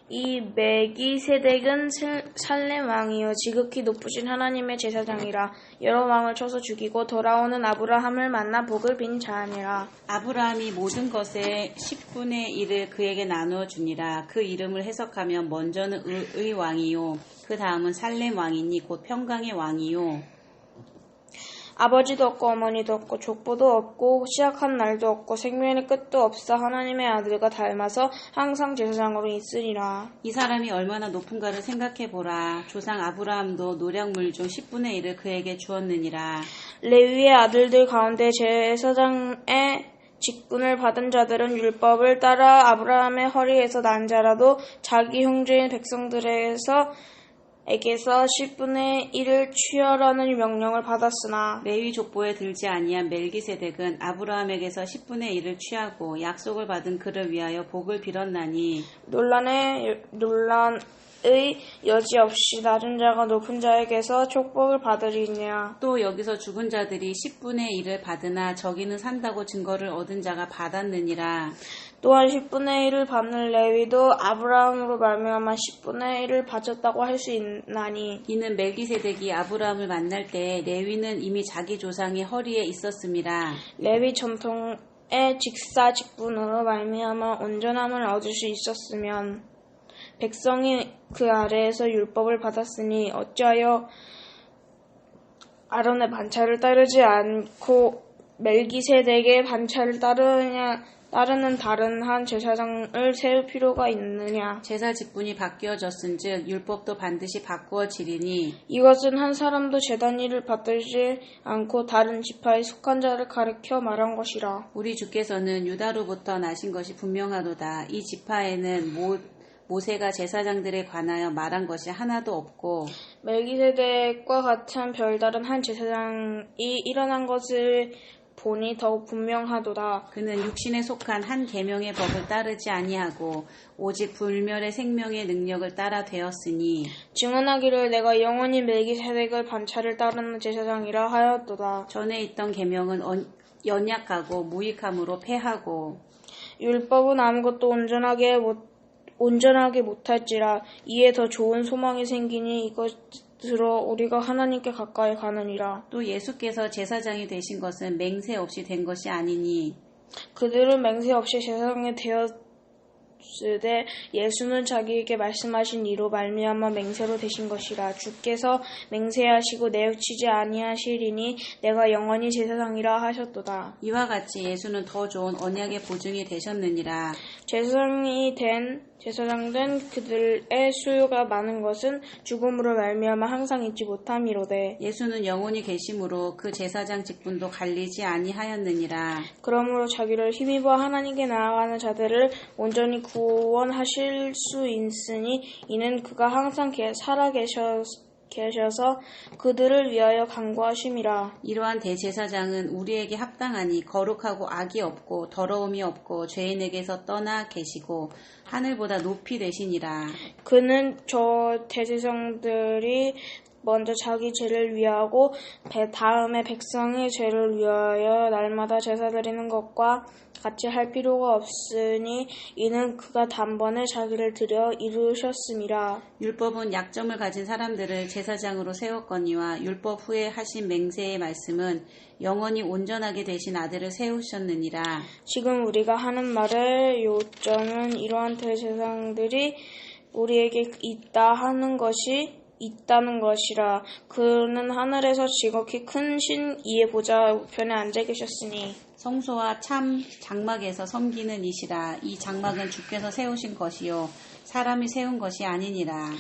이 멜기세덱은 살렘 왕이요 지극히 높으신 하나님의 제사장이라. 여러 왕을 쳐서 죽이고 돌아오는 아브라함을 만나 복을 빈 자니라. 아브라함이 모든 것의 10분의 1을 그에게 나누어 주니라. 그 이름을 해석하면 먼저는 의 왕이요 그 다음은 살렘 왕이니 곧 평강의 왕이요. 아버지도 없고 어머니도 없고 족보도 없고 시작한 날도 없고 생명의 끝도 없어 하나님의 아들과 닮아서 항상 제사장으로 있으리라. 이 사람이 얼마나 높은가를 생각해보라. 조상 아브라함도 노략물 중 10분의 1을 그에게 주었느니라. 레위의 아들들 가운데 제사장의 직분을 받은 자들은 율법을 따라 아브라함의 허리에서 난 자라도 자기 형제인 백성들에게서 10분의 1을 취하라는 명령을 받았으나 레위 족보에 들지 아니한 멜기세덱은 아브라함에게서 10분의 1을 취하고 약속을 받은 그를 위하여 복을 빌었나니 논란의 여지 없이 낮은 자가 높은 자에게서 촉복을 받으리냐. 또 여기서 죽은 자들이 10분의 1을 받으나 저기는 산다고 증거를 얻은 자가 받았느니라. 또한 10분의 1을 받는 레위도 아브라함으로 말미암아 10분의 1을 바쳤다고 할 수 있나니 이는 멜기세덱이 아브라함을 만날 때 레위는 이미 자기 조상의 허리에 있었음이라. 레위 전통의 직사 직분으로 말미암아 온전함을 얻을 수 있었으면 백성이 그 아래에서 율법을 받았으니 어찌하여 아론의 반차를 따르지 않고 멜기세덱의 반차를 따르는 다른 한 제사장을 세울 필요가 있느냐. 제사 직분이 바뀌어졌은즉 율법도 반드시 바꾸어지리니 이것은 한 사람도 제단 일을 받들지 않고 다른 지파에 속한 자를 가리켜 말한 것이라. 우리 주께서는 유다로부터 나신 것이 분명하도다. 이 지파에는 모세가 제사장들에 관하여 말한 것이 하나도 없고 멜기세덱과 같은 별다른 한 제사장이 일어난 것을 보니 더욱 분명하도다. 그는 육신에 속한 한 계명의 법을 따르지 아니하고 오직 불멸의 생명의 능력을 따라 되었으니 증언하기를 내가 영원히 멜기세덱의 반차를 따르는 제사장이라 하였도다. 전에 있던 계명은 연약하고 무익함으로 패하고 율법은 아무것도 온전하게 못할지라. 이에 더 좋은 소망이 생기니 이것으로 우리가 하나님께 가까이 가느니라. 또 예수께서 제사장이 되신 것은 맹세 없이 된 것이 아니니 그들은 맹세 없이 제사장이 되었으되 예수는 자기에게 말씀하신 이로 말미암아 맹세로 되신 것이라. 주께서 맹세하시고 내어치지 아니하시리니 내가 영원히 제사장이라 하셨도다. 이와 같이 예수는 더 좋은 언약의 보증이 되셨느니라. 제사장된 그들의 수요가 많은 것은 죽음으로 말미암아 항상 잊지 못함이로되 예수는 영원히 계심으로 그 제사장 직분도 갈리지 아니하였느니라. 그러므로 자기를 힘입어 하나님께 나아가는 자들을 온전히 구원하실 수 있으니 이는 그가 항상 살아 계셔서 그들을 위하여 간구하심이라. 이러한 대제사장은 우리에게 합당하니 거룩하고 악이 없고 더러움이 없고 죄인에게서 떠나 계시고 하늘보다 높이 되시니라. 그는 저 대제사장들이 먼저 자기 죄를 위하고 다음에 백성의 죄를 위하여 날마다 제사 드리는 것과 같이 할 필요가 없으니 이는 그가 단번에 자기를 드려 이루셨음이라. 율법은 약점을 가진 사람들을 제사장으로 세웠거니와 율법 후에 하신 맹세의 말씀은 영원히 온전하게 되신 아들을 세우셨느니라. 지금 우리가 하는 말의 요점은 이러한 대제사장들이 우리에게 있다는 것이라. 그는 하늘에서 지극히 큰 신 이의 보좌 우편에 앉아 계셨으니 성소와 참 장막에서 섬기는 이시라. 이 장막은 주께서 세우신 것이요 사람이 세운 것이 아니니라.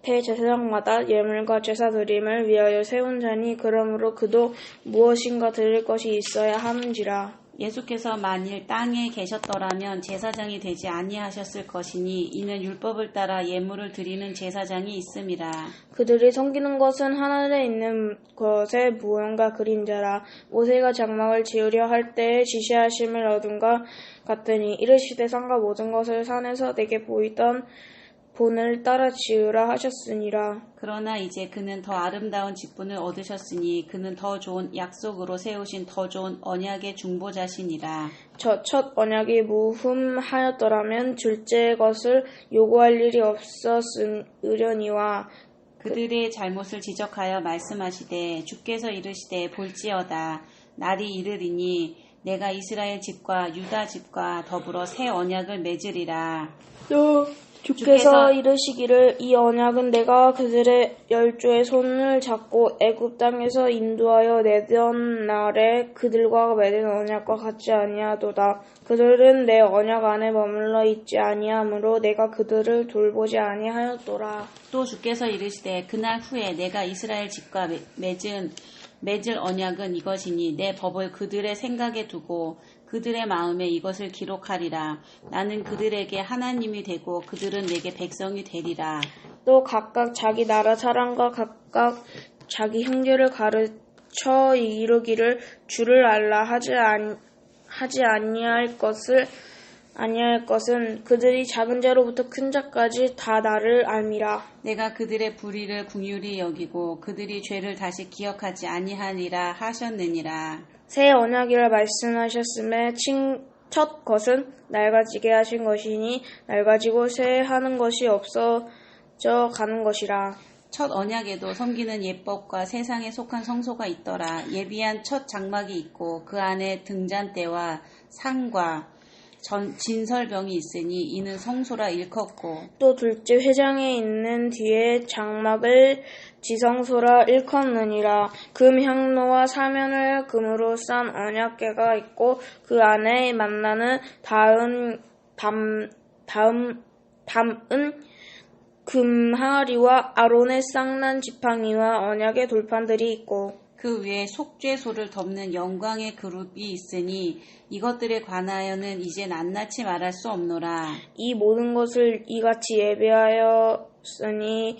대제사장마다 예물과 제사 드림을 위하여 세운 자니 그러므로 그도 무엇인가 드릴 것이 있어야 하는지라. 예수께서 만일 땅에 계셨더라면 제사장이 되지 아니하셨을 것이니 이는 율법을 따라 예물을 드리는 제사장이 있음이라. 그들이 섬기는 것은 하늘에 있는 것의 무언가 그림자라. 모세가 장막을 지으려 할 때에 지시하심을 얻은 것 같으니 이르시되 산과 모든 것을 산에서 내게 본을 따라 지으라 하셨으니라. 그러나 이제 그는 더 아름다운 직분을 얻으셨으니 그는 더 좋은 약속으로 세우신 더 좋은 언약의 중보자시니라. 저 첫 언약이 무흠하였더라면 둘째 것을 요구할 일이 없었으려니와 그들의 잘못을 지적하여 말씀하시되 주께서 이르시되 볼지어다 날이 이르리니 내가 이스라엘 집과 유다 집과 더불어 새 언약을 맺으리라. 또 주께서 이르시기를 이 언약은 내가 그들의 열조의 손을 잡고 애굽 땅에서 인도하여 내던 날에 그들과 맺은 언약과 같지 아니하도다. 그들은 내 언약 안에 머물러 있지 아니하므로 내가 그들을 돌보지 아니하였도다. 또 주께서 이르시되 그날 후에 내가 이스라엘 집과 맺을 언약은 이것이니 내 법을 그들의 생각에 두고 그들의 마음에 이것을 기록하리라. 나는 그들에게 하나님이 되고 그들은 내게 백성이 되리라. 또 각각 자기 나라 사람과 각각 자기 형제를 가르쳐 이르기를 주를 알라 하지 아니할 것은 그들이 작은 자로부터 큰 자까지 다 나를 알미라. 내가 그들의 불의를 긍휼히 여기고 그들이 죄를 다시 기억하지 아니하리라 하셨느니라. 새 언약이라 말씀하셨음에 첫 것은 낡아지게 하신 것이니 낡아지고 새 하는 것이 없어져 가는 것이라. 첫 언약에도 섬기는 예법과 세상에 속한 성소가 있더라. 예비한 첫 장막이 있고 그 안에 등잔대와 상과 진설병이 있으니 이는 성소라 일컫고 또 둘째 회장에 있는 뒤에 장막을 지성소라 일컫느니라. 금 향로와 사면을 금으로 싼 언약궤가 있고 그 안에 만나는 담은 금하리와 아론의 쌍난 지팡이와 언약의 돌판들이 있고 그 위에 속죄소를 덮는 영광의 그룹이 있으니 이것들에 관하여는 이제 낱낱이 말할 수 없노라. 이 모든 것을 이같이 예배하였으니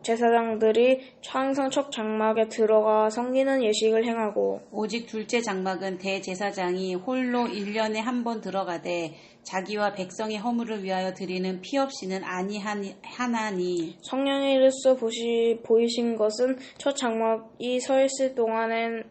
제사장들이 항상 첫 장막에 들어가 섬기는 예식을 행하고 오직 둘째 장막은 대제사장이 홀로 1년에 한 번 들어가되 자기와 백성의 허물을 위하여 드리는 피 없이는 아니하나니 성령의 이로써 보이신 것은 첫 장막이 서 있을 동안에는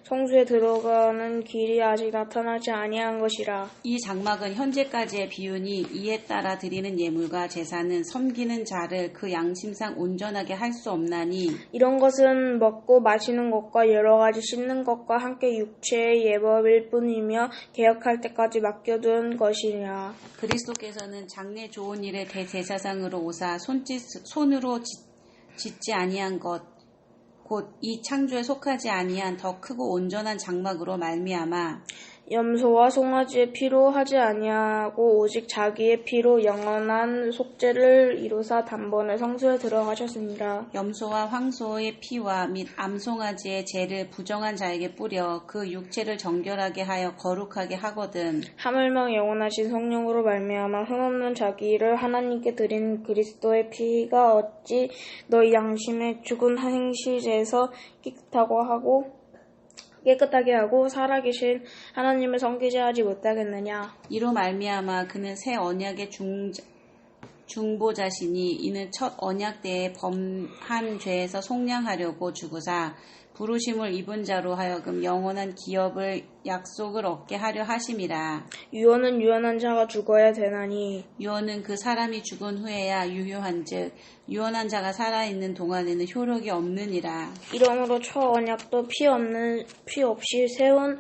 성소에 들어가는 길이 아직 나타나지 아니한 것이라. 이 장막은 현재까지의 비유니 이에 따라 드리는 예물과 제사는 섬기는 자를 그 양심상 온전하게 할 수 없나니 이런 것은 먹고 마시는 것과 여러 가지 씻는 것과 함께 육체의 예법일 뿐이며 개혁할 때까지 맡겨둔 것이니라. 그리스도께서는 장래 좋은 일에 대제사장으로 오사 손으로 짓지 아니한 것 곧 이 창조에 속하지 아니한 더 크고 온전한 장막으로 말미암아 염소와 송아지의 피로 하지 아니하고 오직 자기의 피로 영원한 속죄를 이루사 단번에 성소에 들어가셨습니다. 염소와 황소의 피와 및 암송아지의 죄를 부정한 자에게 뿌려 그 육체를 정결하게 하여 거룩하게 하거든. 하물며 영원하신 성령으로 말미암아 흠없는 자기를 하나님께 드린 그리스도의 피가 어찌 너희 양심의 죽은 행실에서 깨끗하게 하고 살아계신 하나님을 섬기지 하지 못하겠느냐. 이로 말미암아 그는 새 언약의 중보자시니 이는 첫 언약 때에 범한 죄에서 속량하려고 죽으사 부르심을 입은 자로 하여금 영원한 기업을 약속을 얻게 하려 하심이라. 유언은 유언한 자가 죽어야 되나니 유언은 그 사람이 죽은 후에야 유효한즉 유언한 자가 살아있는 동안에는 효력이 없느니라. 이러므로 첫 언약도 피 없이 세운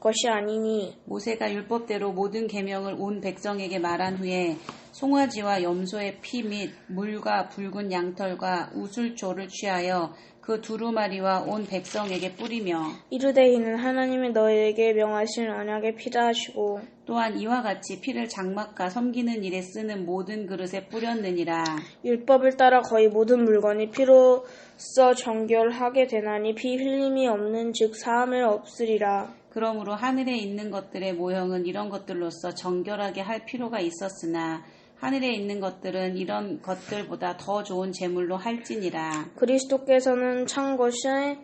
것이 아니니 모세가 율법대로 모든 계명을 온 백성에게 말한 후에 송아지와 염소의 피 및 물과 붉은 양털과 우슬초를 취하여 그 두루마리와 온 백성에게 뿌리며 이르되 이는 하나님이 너희에게 명하신 언약의 피다 하시고 또한 이와 같이 피를 장막과 섬기는 일에 쓰는 모든 그릇에 뿌렸느니라. 율법을 따라 거의 모든 물건이 피로써 정결하게 되나니 피 흘림이 없는 즉 사함을 없으리라. 그러므로 하늘에 있는 것들의 모형은 이런 것들로서 정결하게 할 필요가 있었으나 하늘에 있는 것들은 이런 것들보다 더 좋은 제물로 할지니라. 그리스도께서는 찬 것의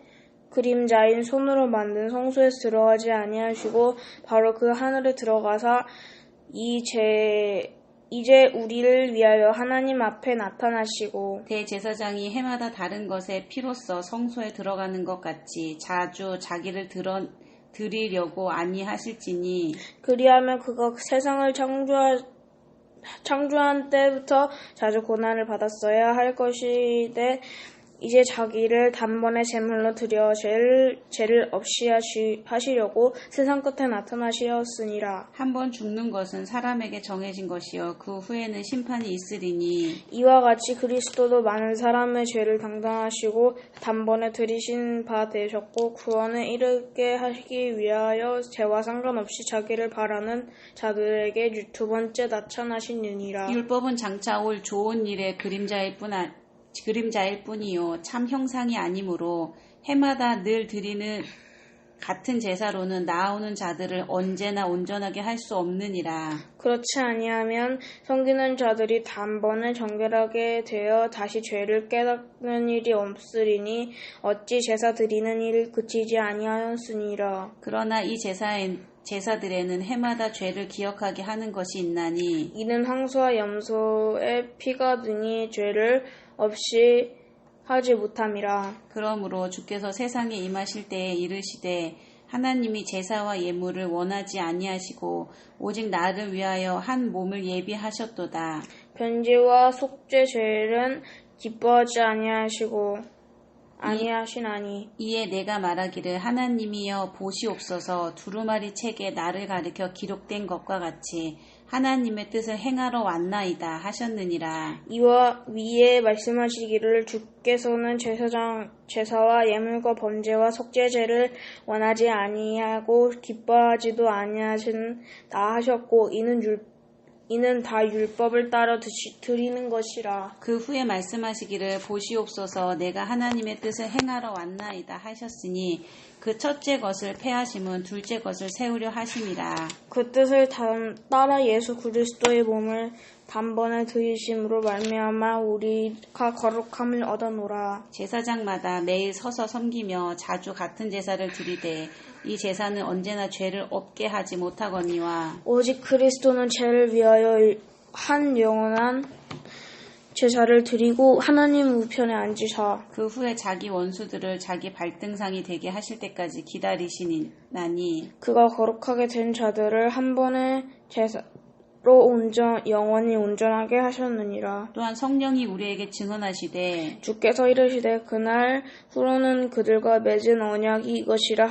그림자인 손으로 만든 성소에 들어가지 아니하시고 바로 그 하늘에 들어가사 이 이제 우리를 위하여 하나님 앞에 나타나시고 대제사장이 해마다 다른 것에 피로써 성소에 들어가는 것 같이 자주 자기를 드리려고 아니하실지니 그리하면 그가 세상을 창조한 때부터 자주 고난을 받았어야 할 것이되 이제 자기를 단번에 제물로 드려 죄를 없이 하시려고 세상 끝에 나타나시었으니라. 한 번 죽는 것은 사람에게 정해진 것이요 그 후에는 심판이 있으리니 이와 같이 그리스도도 많은 사람의 죄를 당당하시고 단번에 들이신 바 되셨고 구원에 이르게 하시기 위하여 죄와 상관없이 자기를 바라는 자들에게 두 번째 나타나시느니라. 율법은 장차 올 좋은 일의 그림자일 뿐이요 참 형상이 아니므로 해마다 늘 드리는 같은 제사로는 나아오는 자들을 언제나 온전하게 할 수 없느니라. 그렇지 아니하면 섬기는 자들이 단번에 정결하게 되어 다시 죄를 깨닫는 일이 없으리니 어찌 제사 드리는 일 그치지 아니하였으니라. 그러나 이 제사들에는 해마다 죄를 기억하게 하는 것이 있나니 이는 황소와 염소의 피가 드니 죄를 없이 하지 못함이라. 그러므로 주께서 세상에 임하실 때에 이르시되 하나님이 제사와 예물을 원하지 아니하시고 오직 나를 위하여 한 몸을 예비하셨도다. 변제와 속죄 죄는 기뻐하지 아니하시나니 이에 내가 말하기를 하나님이여 보시옵소서 두루마리 책에 나를 가리켜 기록된 것과 같이 하나님의 뜻을 행하러 왔나이다 하셨느니라. 이와 위에 말씀하시기를 주께서는 제사와 예물과 번제와 속죄제를 원하지 아니하고 기뻐하지도 아니하신다 하셨고 이는 다 율법을 따라 드리는 것이라. 그 후에 말씀하시기를 보시옵소서 내가 하나님의 뜻을 행하러 왔나이다 하셨으니 그 첫째 것을 폐하심은 둘째 것을 세우려 하심이라. 그 뜻을 따라 예수 그리스도의 몸을 단번에 드리심으로 말미암아 우리가 거룩함을 얻어노라. 제사장마다 매일 서서 섬기며 자주 같은 제사를 드리되 이 제사는 언제나 죄를 없게 하지 못하거니와 오직 그리스도는 죄를 위하여 한 영원한 제사를 드리고 하나님 우편에 앉으사 그 후에 자기 원수들을 자기 발등상이 되게 하실 때까지 기다리시나니 그가 거룩하게 된 자들을 한 번에 제사로 영원히 온전하게 하셨느니라. 또한 성령이 우리에게 증언하시되 주께서 이르시되 그날 후로는 그들과 맺은 언약이 이것이라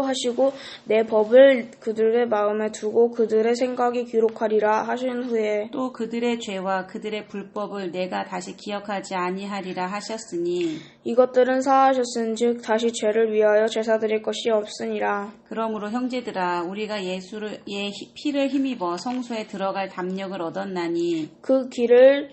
하시고 내 법을 그들의 마음에 두고 그들의 생각이 기록하리라 하신 후에 또 그들의 죄와 그들의 불법을 내가 다시 기억하지 아니하리라 하셨으니 이것들은 사하셨은즉 다시 죄를 위하여 제사 드릴 것이 없으니라. 그러므로 형제들아 우리가 예수의 피를 힘입어 성소에 들어갈 담력을 얻었나니 그 길을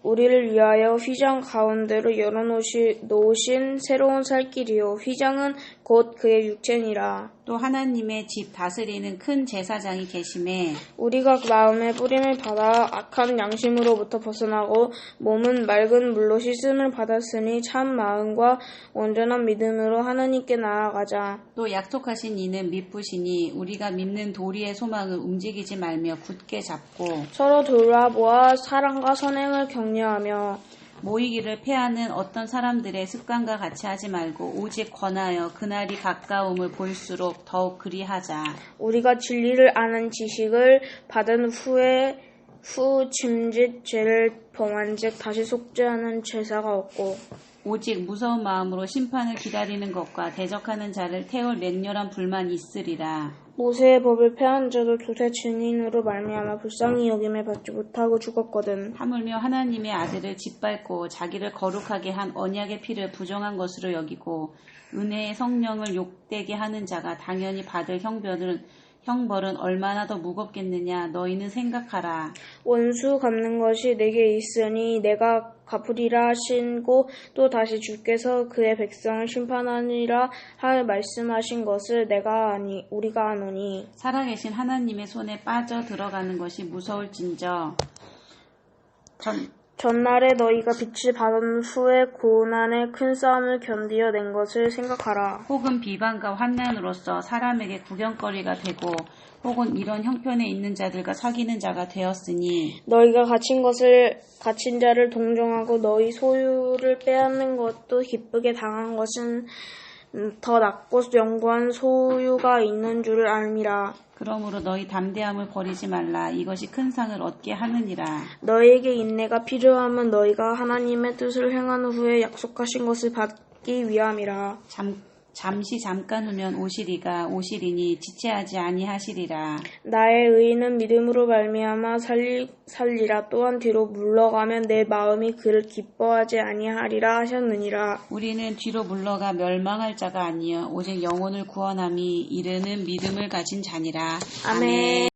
우리를 위하여 휘장 가운데로 열어놓으신 새로운 살 길이요 휘장은 곧 그의 육체니라. 또 하나님의 집 다스리는 큰 제사장이 계심에 우리가 마음의 뿌림을 받아 악한 양심으로부터 벗어나고 몸은 맑은 물로 씻음을 받았으니 참 마음과 온전한 믿음으로 하나님께 나아가자. 또 약속하신 이는 믿으시니 우리가 믿는 도리의 소망을 움직이지 말며 굳게 잡고 서로 돌아보아 사랑과 선행을 격려하며 모이기를 패하는 어떤 사람들의 습관과 같이 하지 말고 오직 권하여 그날이 가까움을 볼수록 더욱 그리하자. 우리가 진리를 아는 지식을 받은 후 짐짓 죄를 범한즉 다시 속죄하는 제사가 없고 오직 무서운 마음으로 심판을 기다리는 것과 대적하는 자를 태울 맹렬한 불만이 있으리라. 모세의 법을 폐한 자도 두세 증인으로 말미암아 불쌍히 여김을 받지 못하고 죽었거든. 하물며 하나님의 아들을 짓밟고 자기를 거룩하게 한 언약의 피를 부정한 것으로 여기고 은혜의 성령을 욕되게 하는 자가 당연히 받을 형벌은 얼마나 더 무겁겠느냐 너희는 생각하라. 원수 갚는 것이 내게 있으니 내가 갚으리라 하시고 또 다시 주께서 그의 백성을 심판하니라 말씀하신 것을 우리가 아노니 살아계신 하나님의 손에 빠져 들어가는 것이 무서울진저 전날에 너희가 빛을 받은 후에 고난의 큰 싸움을 견디어 낸 것을 생각하라. 혹은 비방과 환난으로서 사람에게 구경거리가 되고 혹은 이런 형편에 있는 자들과 사귀는 자가 되었으니 너희가 갇힌 자를 동정하고 너희 소유를 빼앗는 것도 기쁘게 당한 것은 더 낫고 영구한 소유가 있는 줄을 알미라. 그러므로 너희 담대함을 버리지 말라. 이것이 큰 상을 얻게 하느니라. 너희에게 인내가 필요함은 너희가 하나님의 뜻을 행한 후에 약속하신 것을 받기 위함이라. 잠시 잠깐 후면 오시리니 지체하지 아니하시리라. 나의 의인은 믿음으로 말미암아 살리라. 또한 뒤로 물러가면 내 마음이 그를 기뻐하지 아니하리라 하셨느니라. 우리는 뒤로 물러가 멸망할 자가 아니여 오직 영혼을 구원함이 이르는 믿음을 가진 자니라. 아멘.